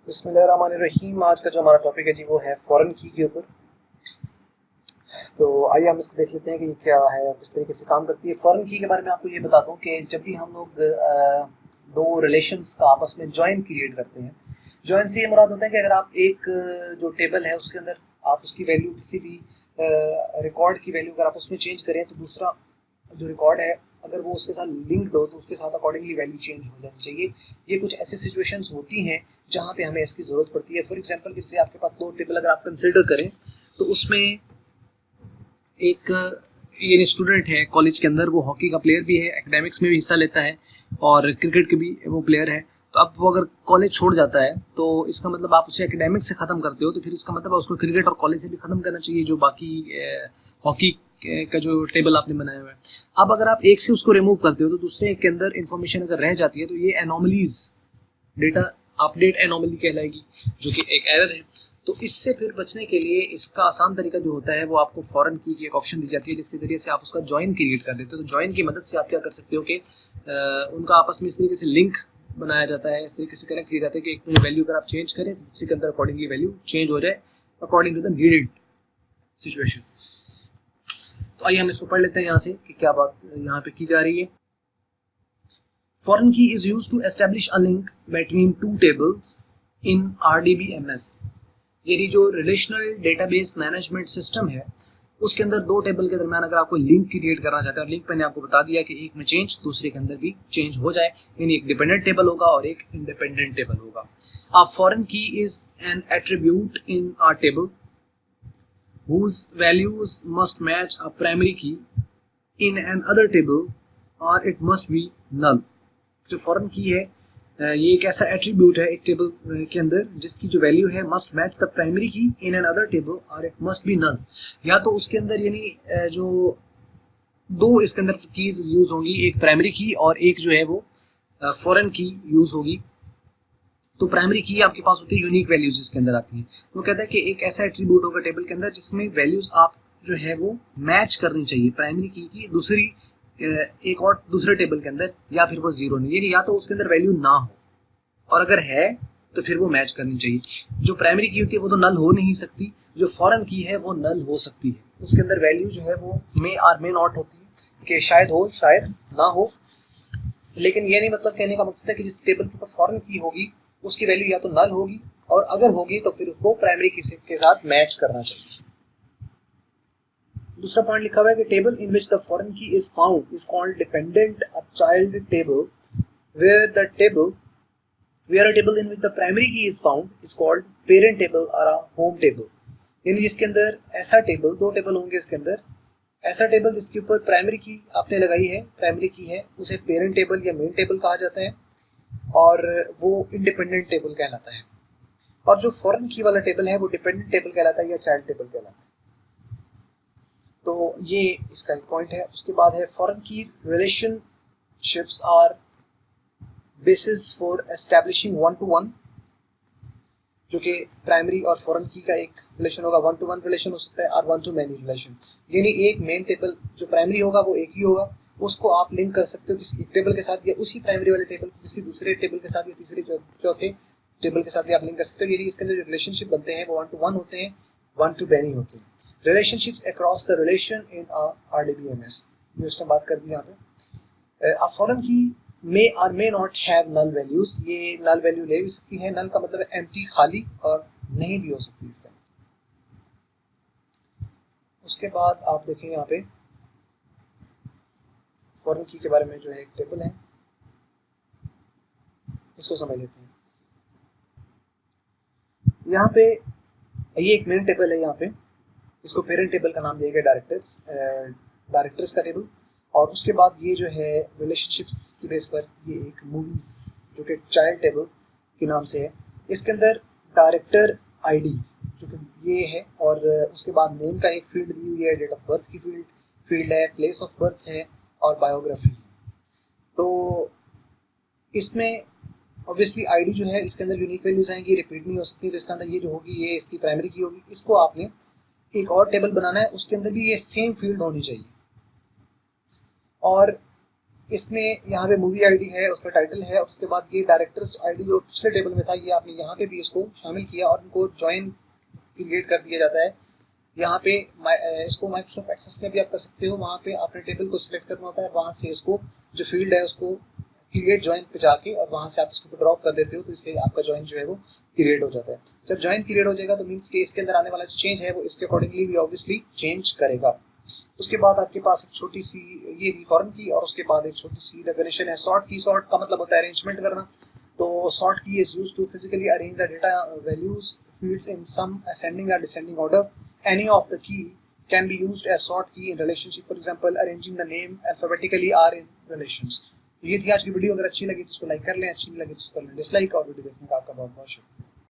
बिस्मिल्लाहिर्रहमानिर्रहीम। आज का जो हमारा टॉपिक है जी वो है फॉरेन की के ऊपर। तो आइए हम इसको देख लेते हैं कि ये क्या है, किस तरीके से काम करती है। फॉरेन की के बारे में आपको ये बताता हूँ कि जब भी हम लोग दो रिलेशंस का आपस में जॉइन क्रिएट करते हैं, जॉइन से ये मुराद होता है कि अगर आप एक जो टेबल है उसके अंदर आप उसकी वैल्यू किसी भी रिकॉर्ड की वैल्यू अगर आप उसमें चेंज करें तो दूसरा जो रिकॉर्ड है अगर वो उसके साथ लिंक्ड हो तो उसके साथ अकॉर्डिंगली वैल्यू चेंज हो जानी चाहिए। ये कुछ ऐसी सिचुएशंस होती हैं जहाँ पे हमें इसकी ज़रूरत पड़ती है। फॉर एग्जांपल जैसे आपके पास दो टेबल अगर आप कंसिडर करें तो उसमें एक ये स्टूडेंट है कॉलेज के अंदर, वो हॉकी का प्लेयर भी है, एकेडमिक्स में भी हिस्सा लेता है और क्रिकेट के भी वो प्लेयर है। तो अब वो अगर कॉलेज छोड़ जाता है तो इसका मतलब आप उसे एकेडमिक्स से ख़त्म करते हो, तो फिर इसका मतलब उसको क्रिकेट और कॉलेज से भी ख़त्म करना चाहिए जो बाकी हॉकी का जो टेबल आपने बनाया हुआ है। अब अगर आप एक से उसको रिमूव करते हो तो दूसरे के अंदर इन्फॉर्मेशन अगर रह जाती है तो ये एनोमलीज डेटा अपडेट एनोमली कहलाएगी, जो कि एक एरर है। तो इससे फिर बचने के लिए इसका आसान तरीका जो होता है वो आपको फॉरेन की एक ऑप्शन दी जाती है जिसके जरिए से आप उसका ज्वाइन क्रिएट कर देते हो। तो ज्वाइन की मदद से आप क्या कर सकते हो कि उनका आपस में इस तरीके से लिंक बनाया जाता है, इस तरीके से कनेक्ट किया जाता है कि एक में वैल्यू अगर आप चेंज करें दूसरे के अंदर अकॉर्डिंगली वैल्यू चेंज हो जाए according to the needed situation. तो आइए हम इसको पढ़ लेते हैं यहाँ से कि क्या बात यहाँ पे की जा रही है। Foreign key is used to establish a link between two tables in RDBMS। यानी जो रिलेशनल डेटाबेस मैनेजमेंट सिस्टम है उसके अंदर दो टेबल के दरमियान अगर आप कोई लिंक क्रिएट करना चाहते हैं, और लिंक मैंने आपको बता दिया कि एक में चेंज दूसरे के अंदर भी चेंज हो जाए, यानी एक डिपेंडेंट टेबल होगा और एक इंडिपेंडेंट टेबल होगा। A foreign key is an attribute in a table whose values must match a primary key in another table or it must be null। जो फॉरेन की है ये एक ऐसा एट्रीब्यूट है एक टेबल के अंदर जिसकी जो वैल्यू है मस्ट मैच द प्राइमरी की इन एन अदर टेबल और इट मस्ट बी नल। या तो उसके अंदर यानी जो दो इसके अंदर कीज यूज होंगी, एक प्राइमरी की और एक जो है वो फॉरेन की यूज होगी। तो प्राइमरी की आपके पास होती है यूनिक वैल्यूज इसके अंदर आती हैं। तो कहता है कि एक ऐसा एट्रीब्यूट होगा टेबल के अंदर जिसमें वैल्यूज आप जो है वो मैच करनी चाहिए प्राइमरी की दूसरी एक और दूसरे टेबल के अंदर, या फिर वो जीरो नहीं, यानी या तो उसके अंदर वैल्यू ना हो और अगर है तो फिर वो मैच करनी चाहिए। जो प्राइमरी की होती है वो तो नल हो नहीं सकती, जो फॉरेन की है वो नल हो सकती है। उसके अंदर वैल्यू जो है वो मे और मे नॉट होती है कि शायद हो शायद ना हो, लेकिन ये नहीं मतलब कहने का मकसद है कि जिस टेबल के ऊपर फॉरेन की होगी उसकी वैल्यू या तो नल होगी और अगर होगी तो फिर उसको प्राइमरी की के साथ मैच करना चाहिए। दूसरा पॉइंट लिखा हुआ है कि table in which the foreign key is found is called dependent child table, where the table where a table in which the primary key is found is called parent table or a home table। यानी जिसके अंदर ऐसा table, दो table होंगे इसके अंदर, ऐसा table जिसके ऊपर प्राइमरी की आपने लगाई है, प्राइमरी की है, उसे पेरेंट टेबल या मेन टेबल कहा जाता है और वो इंडिपेंडेंट टेबल कहलाता है। और जो फॉरेन की वाला टेबल है वो डिपेंडेंट टेबल कहलाता है या चाइल्ड टेबल कहलाता है। तो ये इसका एक पॉइंट है। उसके बाद है foreign key relationships are basis for establishing one to one, जो कि प्राइमरी और फॉरेन की का एक रिलेशन होगा। वन टू वन रिलेशन हो सकता है और वन टू मैनी रिलेशन, यानी एक मेन टेबल जो प्राइमरी होगा वो एक ही होगा, उसको आप लिंक कर सकते हो किसी एक टेबल के साथ या उसी प्राइमरी वाले टेबल को किसी दूसरे टेबल के साथ या तीसरे चौथे टेबल के साथ भी आप लिंक कर सकते हो। यानी इसके अंदर जो रिलेशनशिप बनते हैं वो वन टू वन होते हैं, वन टू मैनी होते हैं। Relationships across the relation in RDBMS, ये उसने बात कर दी यहाँ पे। फॉरेन की मे और may not have null values, ये नल वैल्यू ले भी सकती है। नल का मतलब है एम्प्टी, खाली, और नहीं भी हो सकती इसके अंदर। उसके बाद आप देखें यहाँ पे फॉरेन की के बारे में जो है एक टेबल है, इसको समझ लेते हैं। यहाँ पे ये एक मेन टेबल है, यहाँ पे इसको पेरेंट टेबल का नाम दिया गया, डायरेक्टर्स का टेबल। और उसके बाद ये जो है रिलेशनशिप्स की बेस पर ये एक मूवीज जो कि चाइल्ड टेबल के नाम से है, इसके अंदर डायरेक्टर आईडी जो कि ये है, और उसके बाद नेम का एक फील्ड दी हुई है, डेट ऑफ बर्थ की फील्ड है, प्लेस ऑफ बर्थ है और बायोग्राफी। तो इसमें ऑब्वियसली आईडी जो है इसके अंदर यूनिक वैल्यूज आएंगी, रिपीट नहीं हो सकती। तो इसके अंदर ये जो होगी ये इसकी प्राइमरी की होगी। इसको आपने एक और टेबल बनाना है, उसके अंदर भी ये सेम फील्ड होनी चाहिए। और इसमें यहाँ पे मूवी आईडी है, उसका टाइटल है, उसके बाद ये डायरेक्टर्स आईडी जो पिछले टेबल में था ये आपने यहाँ पे भी इसको शामिल किया और इनको ज्वाइन क्रिएट कर दिया जाता है। यहाँ पे इसको माइक्रोसॉफ्ट एक्सेस में भी आप कर सकते हो, वहाँ पे आपने टेबल को सिलेक्ट करना होता है, वहाँ से इसको जो फील्ड है उसको क्रिएट ज्वाइन पे जाके और वहाँ से आप इसको ड्रॉप कर देते हो, तो इससे आपका ज्वाइन जो है वो क्रिएट हो जाता है। जब ज्वाइन क्रिएट हो जाएगा तो मीन्स कि इसके अंदर आने वाला जो चेंज है वो इसके अकॉर्डिंगली भी ऑब्वियसली चेंज करेगा। उसके बाद आपके पास एक छोटी सी ये थी फॉरेन की, और उसके बाद एक छोटी सी डेफिनेशन है सॉर्ट की। सॉर्ट का मतलब होता है अरेंजमेंट करना। तो sort key is used to physically arrange the data values fields in some ascending or descending order. Any of the key can be used as sort key in relationship. For example, arranging the name alphabetically are in relations. ये थी आज की video. अगर अच्छी लगी तो इसको like कर लें, अच्छी नहीं लगी तो इसको कर लें डिसलाइक, और वीडियो देखने का आपका बहुत बहुत शुक्रिया।